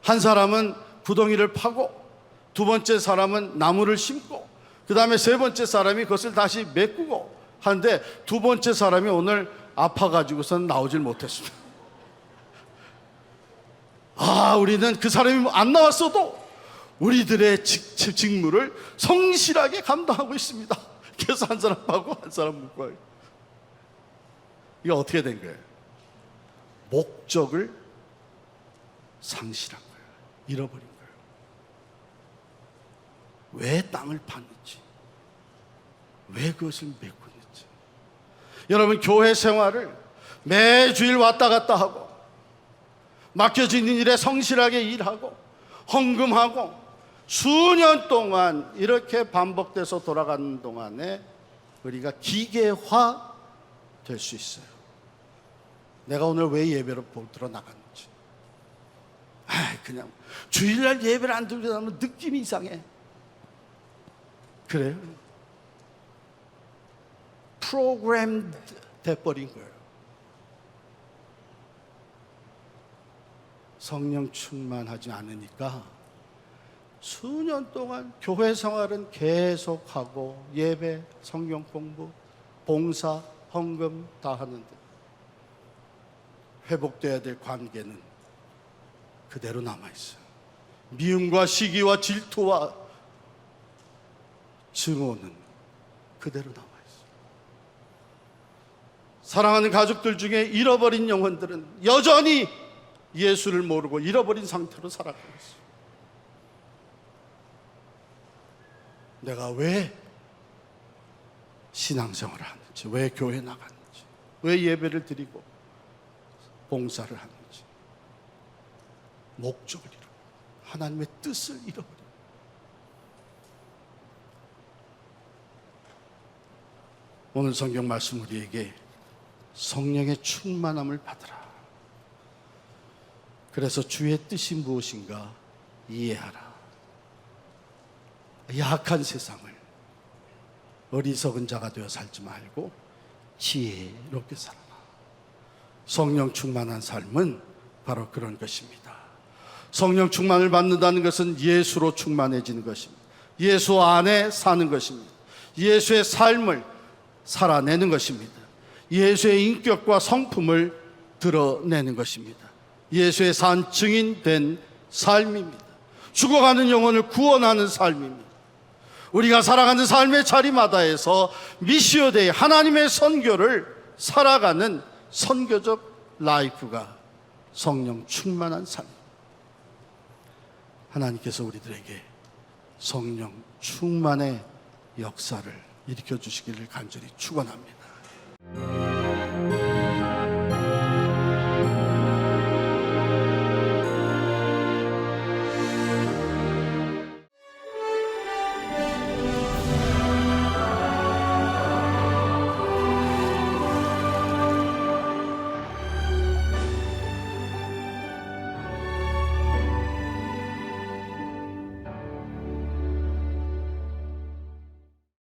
한 사람은 구덩이를 파고, 두 번째 사람은 나무를 심고, 그 다음에 세 번째 사람이 그것을 다시 메꾸고 하는데, 두 번째 사람이 오늘 아파가지고선 나오질 못했습니다. 우리는 그 사람이 안 나왔어도 우리들의 직무를 성실하게 감당하고 있습니다. 그래서 한 사람 파고 한 사람 묶고. 이게 어떻게 된 거예요? 목적을 상실한 거예요. 잃어버린 거예요. 왜 땅을 팠는지, 왜 그것을 메꾸는지. 여러분, 교회 생활을 매주일 왔다 갔다 하고, 맡겨진 일에 성실하게 일하고 헌금하고 수년 동안 이렇게 반복돼서 돌아가는 동안에 우리가 기계화 될 수 있어요. 내가 오늘 왜 예배로 들어 나갔는지. 그냥 주일날 예배를 안 드리고 나면 느낌이 이상해. 그래요? 프로그램 돼버린 거예요. 성령 충만하지 않으니까 수년 동안 교회 생활은 계속하고, 예배, 성경 공부, 봉사, 헌금 다 하는데 회복돼야 될 관계는 그대로 남아있어요. 미움과 시기와 질투와 증오는 그대로 남아있어요. 사랑하는 가족들 중에 잃어버린 영혼들은 여전히 예수를 모르고 잃어버린 상태로 살아가고 있어요. 내가 왜 신앙생활을 하는지, 왜 교회 나갔는지, 왜 예배를 드리고 봉사를 하는지, 목적을 잃어버려, 하나님의 뜻을 잃어버려. 오늘 성경 말씀 우리에게 성령의 충만함을 받으라. 그래서 주의 뜻이 무엇인가 이해하라. 약한 세상을 어리석은 자가 되어 살지 말고 지혜롭게 살아라. 성령 충만한 삶은 바로 그런 것입니다. 성령 충만을 받는다는 것은 예수로 충만해지는 것입니다. 예수 안에 사는 것입니다. 예수의 삶을 살아내는 것입니다. 예수의 인격과 성품을 드러내는 것입니다. 예수의 산 증인된 삶입니다. 죽어가는 영혼을 구원하는 삶입니다. 우리가 살아가는 삶의 자리마다에서 미시오데이 하나님의 선교를 살아가는 선교적 라이프가 성령 충만한 삶입니다. 하나님께서 우리들에게 성령 충만의 역사를 일으켜 주시기를 간절히 축원합니다.